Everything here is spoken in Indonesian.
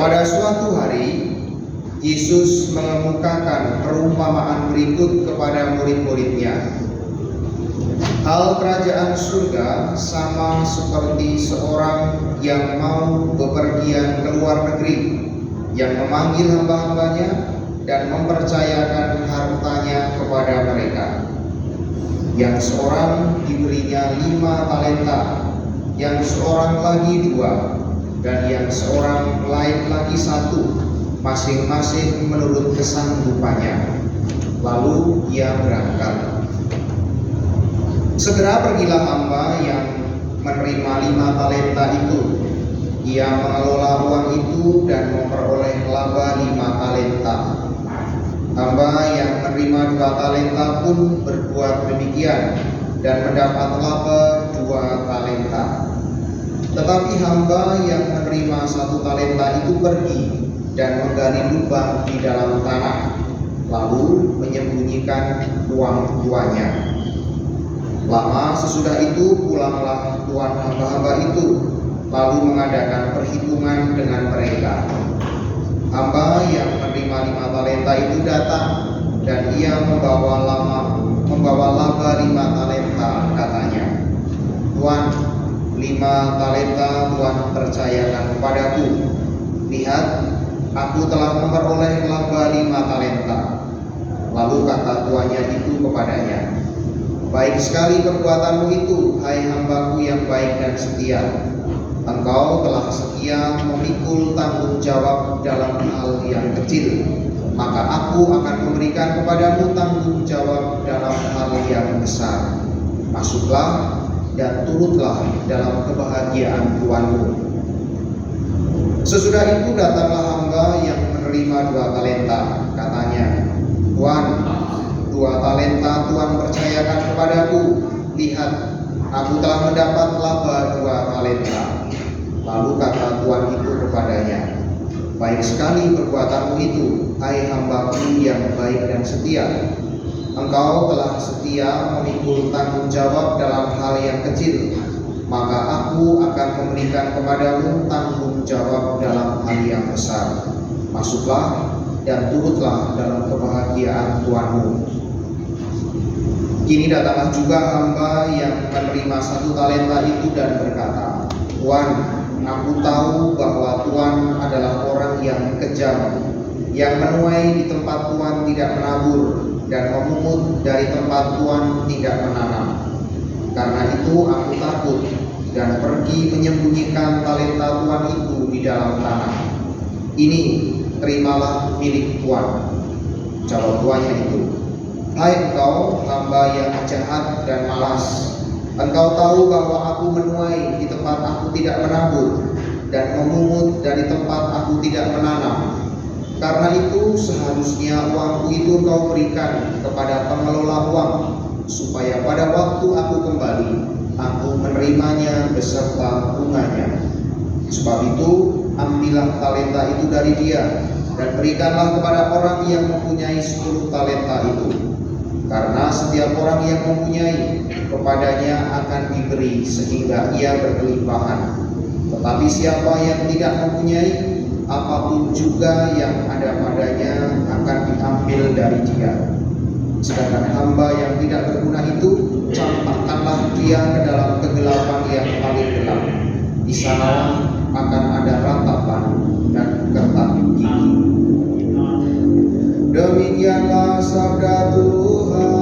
Pada suatu hari, Yesus mengemukakan perumpamaan berikut kepada murid-muridnya. Hal kerajaan surga sama seperti seorang yang mau bepergian ke luar negeri, yang memanggil hamba-hambanya dan mempercayakan hartanya kepada mereka. Yang seorang diberinya 5 talenta, yang seorang lagi 2, dan yang seorang lain lagi 1, masing-masing menurut kesanggupannya. Lalu ia berangkat. Segera pergilah hamba yang menerima 5 talenta itu. Ia mengelola uang itu dan memperoleh laba 5 talenta. Hamba yang menerima 2 talenta pun berbuat demikian dan mendapat laba 2 talenta. Tetapi hamba yang menerima 1 talenta itu pergi dan menggali lubang di dalam tanah, lalu menyembunyikan uang tuannya. Lama sesudah itu pulanglah tuan hamba-hamba itu, lalu mengadakan perhitungan dengan mereka. Hamba yang menerima 5 talenta itu datang, dan ia membawa laba 5 talenta, katanya. Tuan, 5 talenta Tuhan percayakan kepadaku. Lihat, aku telah memperoleh laba 5 talenta. Lalu kata tuannya itu kepadanya, baik sekali perbuatanmu itu, hai hambaku yang baik dan setia. Engkau telah setia memikul tanggung jawab dalam hal yang kecil, maka aku akan memberikan kepadamu tanggung jawab dalam hal yang besar. Masuklah dan turutlah dalam kebahagiaan Tuanmu. Sesudah itu datanglah hamba yang menerima 2 talenta, katanya, Tuan, 2 talenta Tuhan percayakan kepadaku. Lihat, aku telah mendapat laba 2 talenta. Lalu kata tuan itu kepadanya, baik sekali perbuatanmu itu, hai hambaku yang baik dan setia. Engkau telah setia memikul tanggung jawab dalam hal yang kecil, maka aku akan memberikan kepadamu tanggung jawab dalam hal yang besar. Masuklah dan turutlah dalam kebahagiaan Tuanmu. Kini datanglah juga hamba yang menerima 1 talenta itu dan berkata, Tuan, aku tahu bahwa Tuan adalah orang yang kejam, yang menuai di tempat Tuan tidak menabur dan memungut dari tempat Tuan tidak menanam. Karena itu aku takut dan pergi menyembunyikan talenta Tuan itu di dalam tanah. Ini terimalah milik Tuan. Jawab tuannya itu, hai engkau hamba yang jahat dan malas. Engkau tahu bahwa aku menuai di tempat aku tidak menabur dan memungut dari tempat aku tidak menanam. Karena itu seharusnya uangku itu engkau berikan kepada pengelola uang, supaya pada waktu aku kembali, aku menerimanya beserta bunganya. Sebab itu ambillah talenta itu dari dia dan berikanlah kepada orang yang mempunyai 10 talenta itu. Karena setiap orang yang mempunyai, kepadanya akan diberi sehingga ia berkelimpahan. Tetapi siapa yang tidak mempunyai, apapun juga yang ada padanya akan diambil dari dia. Sedangkan hamba yang tidak berguna itu, campakkanlah dia ke dalam kegelapan yang paling gelap. Di sana akan ada ratapan dan kertak gigi. Demikianlah sabda Tuhan.